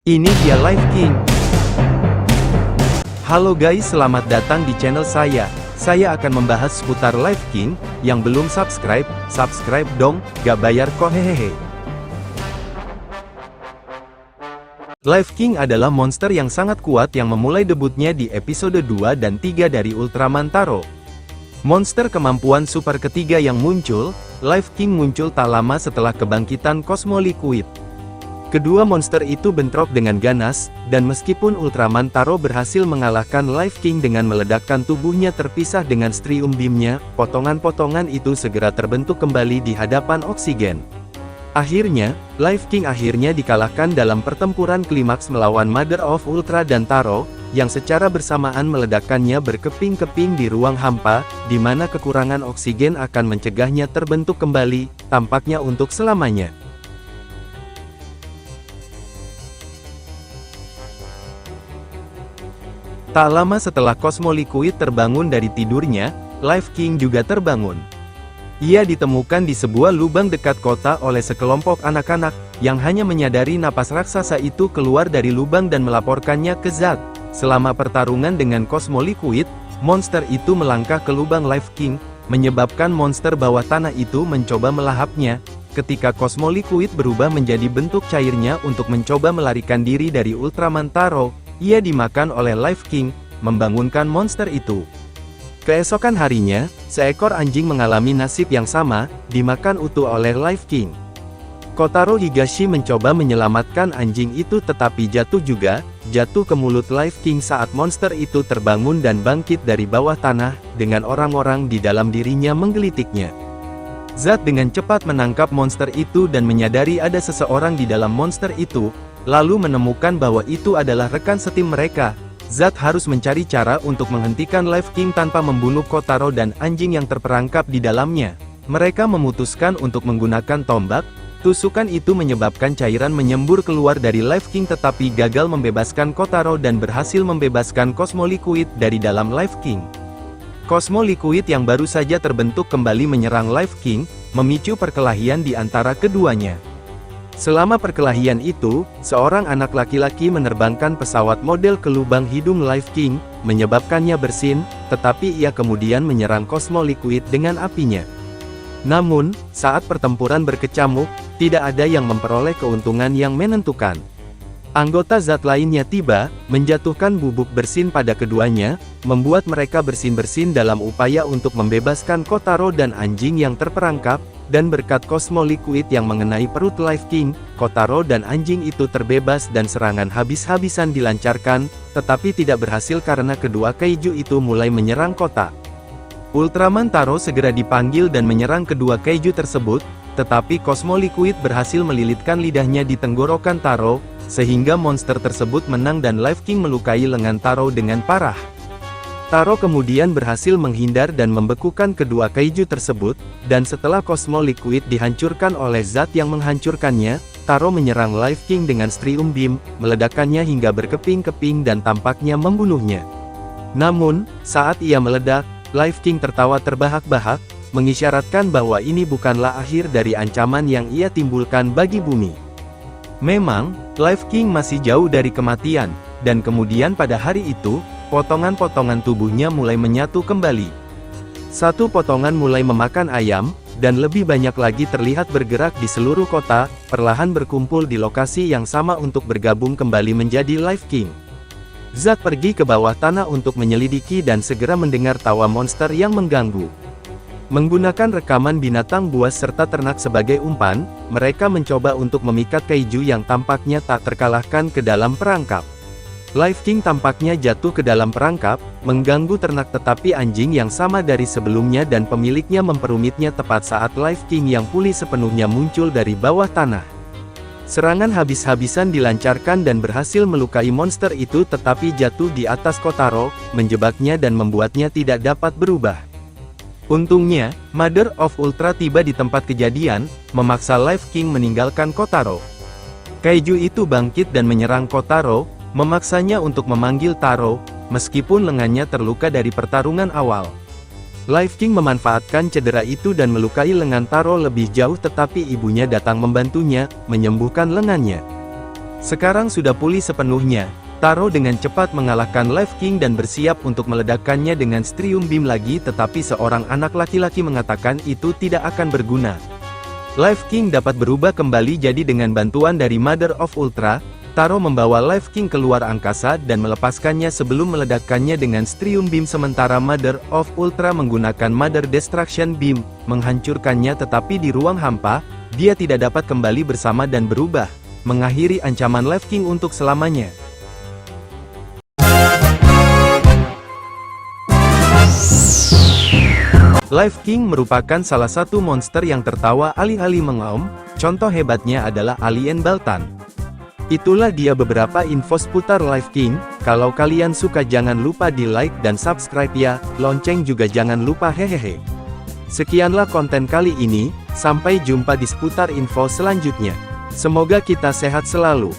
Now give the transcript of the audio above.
Ini dia Life King. Halo guys, selamat datang di channel saya. Saya akan membahas seputar Life King. Yang belum subscribe, subscribe dong, gak bayar kok hehehe. Life King adalah monster yang sangat kuat yang memulai debutnya di episode 2 dan 3 dari Ultraman Taro. Monster kemampuan super ketiga yang muncul, Life King muncul tak lama setelah kebangkitan Cosmo Liquid. Kedua monster itu bentrok dengan ganas, dan meskipun Ultraman Taro berhasil mengalahkan Life King dengan meledakkan tubuhnya terpisah dengan Strium Beam-nya, potongan-potongan itu segera terbentuk kembali di hadapan oksigen. Akhirnya, Life King akhirnya dikalahkan dalam pertempuran klimaks melawan Mother of Ultra dan Taro, yang secara bersamaan meledakkannya berkeping-keping di ruang hampa, di mana kekurangan oksigen akan mencegahnya terbentuk kembali, tampaknya untuk selamanya. Tak lama setelah Cosmo Liquid terbangun dari tidurnya, Life King juga terbangun. Ia ditemukan di sebuah lubang dekat kota oleh sekelompok anak-anak, yang hanya menyadari napas raksasa itu keluar dari lubang dan melaporkannya ke Zat. Selama pertarungan dengan Cosmo Liquid, monster itu melangkah ke lubang Life King, menyebabkan monster bawah tanah itu mencoba melahapnya. Ketika Cosmo Liquid berubah menjadi bentuk cairnya untuk mencoba melarikan diri dari Ultraman Taro, ia dimakan oleh Life King, membangunkan monster itu. Keesokan harinya, seekor anjing mengalami nasib yang sama, dimakan utuh oleh Life King. Kotaro Higashi mencoba menyelamatkan anjing itu tetapi jatuh ke mulut Life King saat monster itu terbangun dan bangkit dari bawah tanah, dengan orang-orang di dalam dirinya menggelitiknya. Zat dengan cepat menangkap monster itu dan menyadari ada seseorang di dalam monster itu, lalu menemukan bahwa itu adalah rekan setim mereka. Zat harus mencari cara untuk menghentikan Life King tanpa membunuh Kotaro dan anjing yang terperangkap di dalamnya. Mereka memutuskan untuk menggunakan tombak. Tusukan itu menyebabkan cairan menyembur keluar dari Life King tetapi gagal membebaskan Kotaro dan berhasil membebaskan Cosmo Liquid dari dalam Life King. Cosmo Liquid yang baru saja terbentuk kembali menyerang Life King, memicu perkelahian di antara keduanya. Selama perkelahian itu, seorang anak laki-laki menerbangkan pesawat model ke lubang hidung Life King, menyebabkannya bersin, tetapi ia kemudian menyerang Cosmo Liquid dengan apinya. Namun, saat pertempuran berkecamuk, tidak ada yang memperoleh keuntungan yang menentukan. Anggota Zat lainnya tiba, menjatuhkan bubuk bersin pada keduanya, membuat mereka bersin-bersin dalam upaya untuk membebaskan Kotaro dan anjing yang terperangkap, dan berkat Cosmo Liquid yang mengenai perut Life King, Kotaro dan anjing itu terbebas dan serangan habis-habisan dilancarkan, tetapi tidak berhasil karena kedua kaiju itu mulai menyerang kota. Ultraman Taro segera dipanggil dan menyerang kedua kaiju tersebut, tetapi Cosmo Liquid berhasil melilitkan lidahnya di tenggorokan Taro, sehingga monster tersebut menang dan Life King melukai lengan Taro dengan parah. Taro kemudian berhasil menghindar dan membekukan kedua kaiju tersebut, dan setelah Cosmo Liquid dihancurkan oleh Zat yang menghancurkannya, Taro menyerang Life King dengan Strium Beam, meledakkannya hingga berkeping-keping dan tampaknya membunuhnya. Namun, saat ia meledak, Life King tertawa terbahak-bahak, mengisyaratkan bahwa ini bukanlah akhir dari ancaman yang ia timbulkan bagi bumi. Memang, Life King masih jauh dari kematian, dan kemudian pada hari itu, potongan-potongan tubuhnya mulai menyatu kembali. Satu potongan mulai memakan ayam, dan lebih banyak lagi terlihat bergerak di seluruh kota, perlahan berkumpul di lokasi yang sama untuk bergabung kembali menjadi Life King. Zat pergi ke bawah tanah untuk menyelidiki dan segera mendengar tawa monster yang mengganggu. Menggunakan rekaman binatang buas serta ternak sebagai umpan, mereka mencoba untuk memikat kaiju yang tampaknya tak terkalahkan ke dalam perangkap. Life King tampaknya jatuh ke dalam perangkap, mengganggu ternak tetapi anjing yang sama dari sebelumnya dan pemiliknya memperumitnya tepat saat Life King yang pulih sepenuhnya muncul dari bawah tanah. Serangan habis-habisan dilancarkan dan berhasil melukai monster itu tetapi jatuh di atas Kotaro, menjebaknya dan membuatnya tidak dapat berubah. Untungnya, Mother of Ultra tiba di tempat kejadian, memaksa Life King meninggalkan Kotaro. Kaiju itu bangkit dan menyerang Kotaro, memaksanya untuk memanggil Taro, meskipun lengannya terluka dari pertarungan awal. Life King memanfaatkan cedera itu dan melukai lengan Taro lebih jauh tetapi ibunya datang membantunya, menyembuhkan lengannya. Sekarang sudah pulih sepenuhnya, Taro dengan cepat mengalahkan Life King dan bersiap untuk meledakkannya dengan Strium Beam lagi, tetapi seorang anak laki-laki mengatakan itu tidak akan berguna. Life King dapat berubah kembali, jadi dengan bantuan dari Mother of Ultra, Taro membawa Life King keluar angkasa dan melepaskannya sebelum meledakkannya dengan Strium Beam, sementara Mother of Ultra menggunakan Mother Destruction Beam, menghancurkannya, tetapi di ruang hampa, dia tidak dapat kembali bersama dan berubah, mengakhiri ancaman Life King untuk selamanya. Life King merupakan salah satu monster yang tertawa alih-alih mengaum, contoh hebatnya adalah alien Baltan. Itulah dia beberapa info seputar Life King. Kalau kalian suka jangan lupa di like dan subscribe ya, lonceng juga jangan lupa hehehe. Sekianlah konten kali ini, sampai jumpa di seputar info selanjutnya. Semoga kita sehat selalu.